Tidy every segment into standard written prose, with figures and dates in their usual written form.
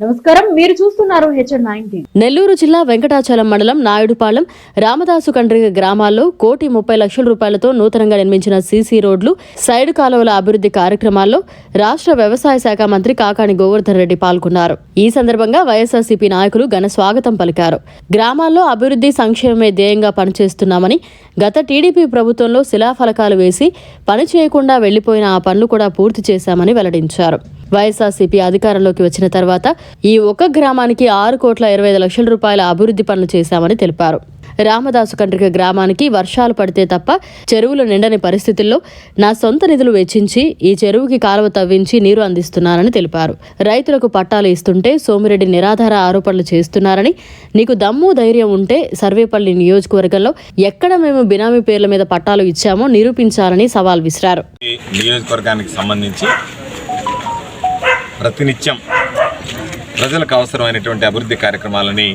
నమస్కారం, మీరు చూస్తున్నారు HN9. నెల్లూరు జిల్లా వెంకటాచలం మండలం నాయుడుపాలెం, రామదాసు కండ్రిగ గ్రామాల్లో 1,30,00,000 రూపాయలతో నూతనంగా నిర్మించిన సీసీ రోడ్లు, సైడ్ కాలువల అభివృద్ధి కార్యక్రమాల్లో రాష్ట్ర వ్యవసాయ శాఖ మంత్రి కాకాణి గోవర్ధన్ రెడ్డి పాల్గొన్నారు. ఈ సందర్భంగా వైఎస్ఆర్సీపీ నాయకులు ఘన స్వాగతం పలికారు. గ్రామాల్లో అభివృద్ధి సంక్షేమమే ధ్యేయంగా పనిచేస్తున్నామని, గత టీడీపీ ప్రభుత్వంలో శిలాఫలకాలు వేసి పని చేయకుండా వెళ్లిపోయిన ఆ పనులు కూడా పూర్తి చేశామని వెల్లడించారు. వైఎస్ఆర్సీపీ అధికారంలోకి వచ్చిన తర్వాత ఈ ఒక్క గ్రామానికి 6,20,00,000 రూపాయల అభివృద్ధి పనులు చేశామని తెలిపారు. రామదాసు కండ్రిగ గ్రామానికి వర్షాలు పడితే తప్ప చెరువులు నిండని పరిస్థితుల్లో నా సొంత నిధులు వెచ్చించి ఈ చెరువుకి కాలువ తవ్వించి నీరు అందిస్తున్నానని తెలిపారు. రైతులకు పట్టాలు ఇస్తుంటే సోమిరెడ్డి నిరాధార ఆరోపణలు చేస్తున్నారని, నీకు దమ్ము ధైర్యం ఉంటే సర్వేపల్లి నియోజకవర్గంలో ఎక్కడ మేము బినామీ పేర్ల మీద పట్టాలు ఇచ్చామో నిరూపించాలని సవాల్ విసిరారు. నియోజకవర్గానికి సంబంధించి ప్రతినిత్యం ప్రజలకు అవసరమైనటువంటి అభివృద్ధి కార్యక్రమాలని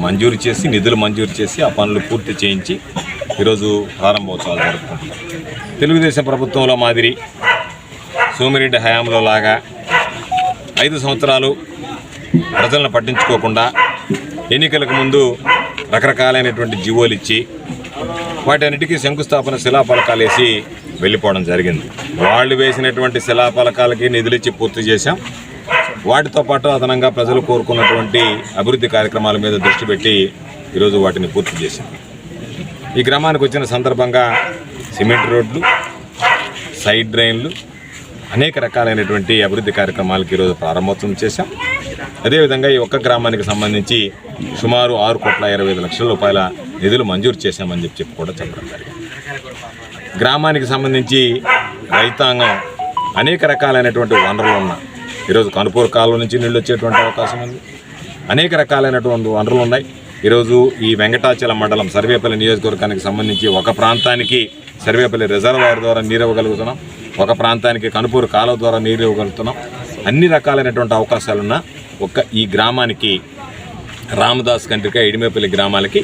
మంజూరు చేసి, నిధులు మంజూరు చేసి ఆ పనులు పూర్తి చేయించి ఈరోజు ప్రారంభోత్సవాలు జరుపుకుంటున్నాం. తెలుగుదేశం ప్రభుత్వంలో మాదిరి సోమిరెడ్డి హయాంలో లాగా 5 సంవత్సరాలు ప్రజలను పట్టించుకోకుండా ఎన్నికలకు ముందు రకరకాలైనటువంటి జీవోలు ఇచ్చి వాటన్నిటికీ శంకుస్థాపన శిలాఫలకాలు వేసి వెళ్ళిపోవడం జరిగింది. వాళ్ళు వేసినటువంటి శిలాఫలకాలకి నిధులిచ్చి పూర్తి చేశాం. వాటితో పాటు అదనంగా ప్రజలు కోరుకున్నటువంటి అభివృద్ధి కార్యక్రమాల మీద దృష్టి పెట్టి ఈరోజు వాటిని పూర్తి చేశాం. ఈ గ్రామానికి వచ్చిన సందర్భంగా సిమెంట్ రోడ్లు, సైడ్ డ్రైన్లు, అనేక రకాలైనటువంటి అభివృద్ధి కార్యక్రమాలకు ఈరోజు ప్రారంభోత్సవం చేశాం. అదేవిధంగా ఈ ఒక్క గ్రామానికి సంబంధించి సుమారు 6,20,00,000 రూపాయల నిధులు మంజూరు చేశామని చెప్పి కూడా చెప్పడం జరిగింది. గ్రామానికి సంబంధించి రైతాంగం అనేక రకాలైనటువంటి వనరులు ఉన్నాయి. ఈరోజు కనుపూరు కాలువ నుంచి నీళ్ళు వచ్చేటువంటి అవకాశం ఉంది. అనేక రకాలైనటువంటి వనరులు ఉన్నాయి. ఈరోజు ఈ వెంకటాచలం మండలం సర్వేపల్లి నియోజకవర్గానికి సంబంధించి ఒక ప్రాంతానికి సర్వేపల్లి రిజర్వాయర్ ద్వారా నీరు ఇవ్వగలుగుతున్నాం, ఒక ప్రాంతానికి కనుపూరు కాలువ ద్వారా నీరు ఇవ్వగలుగుతున్నాం. అన్ని రకాలైనటువంటి అవకాశాలున్న ఈ గ్రామానికి రామదాస్ కండ్రిగ, ఇడిమేపల్లి గ్రామాలకి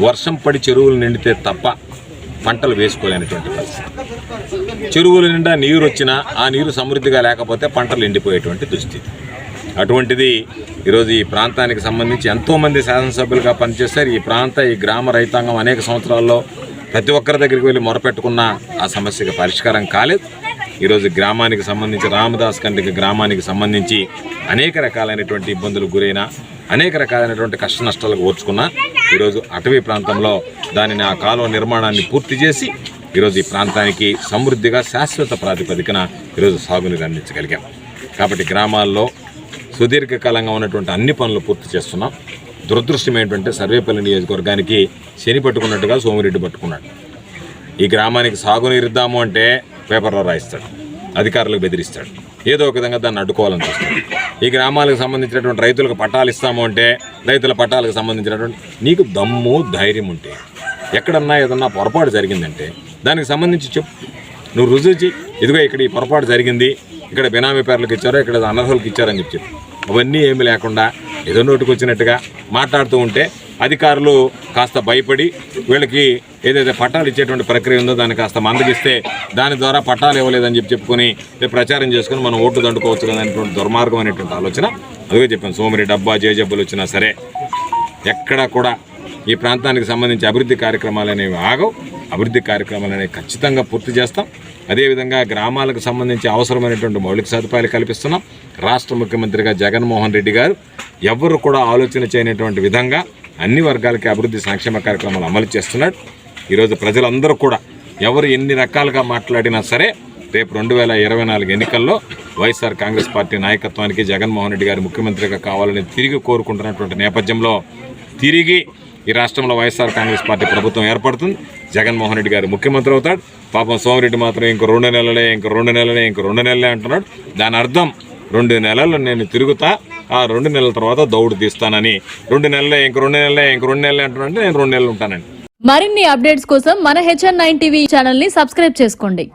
వర్షం పడి చెరువులు నిండితే తప్ప పంటలు వేసుకోలేనటువంటి పరిస్థితి. చెరువుల నిండా నీరు వచ్చినా ఆ నీరు సమృద్ధిగా లేకపోతే పంటలు ఎండిపోయేటువంటి దుస్థితి. అటువంటిది ఈరోజు ఈ ప్రాంతానికి సంబంధించి ఎంతోమంది శాసనసభ్యులుగా పనిచేస్తారు. ఈ గ్రామ రైతాంగం అనేక సంవత్సరాల్లో ప్రతి ఒక్కరి దగ్గరికి వెళ్ళి మొరపెట్టుకున్న ఆ సమస్యకు పరిష్కారం కాలేదు. ఈరోజు గ్రామానికి సంబంధించి రామదాస్ కండ్రిగ గ్రామానికి సంబంధించి అనేక రకాలైనటువంటి ఇబ్బందులకు గురైన, అనేక రకాలైనటువంటి కష్ట నష్టాలకు ఓర్చుకున్న ఈరోజు అటవీ ప్రాంతంలో దానిని ఆ కాలువ నిర్మాణాన్ని పూర్తి చేసి ఈరోజు ఈ ప్రాంతానికి సమృద్ధిగా శాశ్వత ప్రాతిపదికన ఈరోజు సాగునీరు అందించగలిగాం. కాబట్టి గ్రామాల్లో సుదీర్ఘకాలంగా ఉన్నటువంటి అన్ని పనులు పూర్తి చేస్తున్నాం. దురదృష్టం ఏంటంటే సర్వేపల్లి నియోజకవర్గానికి శని పట్టుకున్నట్టుగా సోమిరెడ్డి పట్టుకున్నాడు. ఈ గ్రామానికి సాగునీరు ఇద్దాము అంటే పేపర్లో రాయిస్తాడు, అధికారులకు బెదిరిస్తాడు, ఏదో ఒక విధంగా దాన్ని అడ్డుకోవాలని చూస్తాడు. ఈ గ్రామాలకు సంబంధించినటువంటి రైతులకు పట్టాలు ఇస్తాము అంటే రైతుల పట్టాలకు సంబంధించినటువంటి నీకు దమ్ము ధైర్యం ఉంటే ఎక్కడన్నా ఏదన్నా పొరపాటు జరిగిందంటే దానికి సంబంధించి చెప్పు, నువ్వు రుజువు చేయి. ఇదిగో ఇక్కడ ఈ పొరపాటు జరిగింది, ఇక్కడ బినామీ పేర్లకు ఇచ్చారో, ఇక్కడ అనర్హులకు ఇచ్చారని చెప్పి అవన్నీ ఏమీ లేకుండా ఏదో నోటికి వచ్చినట్టుగా మాట్లాడుతూ ఉంటే అధికారులు కాస్త భయపడి వీళ్ళకి ఏదైతే పట్టాలు ఇచ్చేటువంటి ప్రక్రియ ఉందో దాన్ని కాస్త మందగిస్తే దాని ద్వారా పట్టాలు ఇవ్వలేదని చెప్పుకొని ప్రచారం చేసుకుని మనం ఓట్లు దండుకోవచ్చు కదా అనేటువంటి దుర్మార్గం అనేటువంటి ఆలోచన. అదే చెప్పాను, సోమిరెడ్డి డబ్బా జేజబ్బులు వచ్చినా సరే ఎక్కడా కూడా ఈ ప్రాంతానికి సంబంధించి అభివృద్ధి కార్యక్రమాలు అనేవి ఆగవు. అభివృద్ధి కార్యక్రమాలు అనేవి ఖచ్చితంగా పూర్తి చేస్తాం. అదేవిధంగా గ్రామాలకు సంబంధించి అవసరమైనటువంటి మౌలిక సదుపాయాలు కల్పిస్తున్నాం. రాష్ట్ర ముఖ్యమంత్రిగా జగన్మోహన్ రెడ్డి గారు ఎవరు కూడా ఆలోచన చేయనటువంటి విధంగా అన్ని వర్గాలకి అభివృద్ధి సంక్షేమ కార్యక్రమాలు అమలు చేస్తున్నాడు. ఈరోజు ప్రజలందరూ కూడా ఎవరు ఎన్ని రకాలుగా మాట్లాడినా సరే రేపు 2024 ఎన్నికల్లో వైఎస్ఆర్ కాంగ్రెస్ పార్టీ నాయకత్వానికి జగన్మోహన్ రెడ్డి గారు ముఖ్యమంత్రిగా కావాలని తిరిగి కోరుకుంటున్నటువంటి నేపథ్యంలో తిరిగి ఈ రాష్ట్రంలో వైఎస్ఆర్ కాంగ్రెస్ పార్టీ ప్రభుత్వం ఏర్పడుతుంది. జగన్మోహన్ రెడ్డి గారు ముఖ్యమంత్రి అవుతాడు. పాపం సోమిరెడ్డి మాత్రం ఇంకో 2 నెలలే అంటున్నాడు. దాని అర్థం 2 నెలలు నేను తిరుగుతా, ఆ 2 నెలల తర్వాత దౌడు తీస్తానని. 2 నెలలే అంటున్నాడు. నేను 2 నెలలు ఉంటానండి. మరిన్ని అప్డేట్స్ కోసం మన HN9 టీవీ ఛానల్ ని సబ్స్క్రైబ్ చేసుకోండి.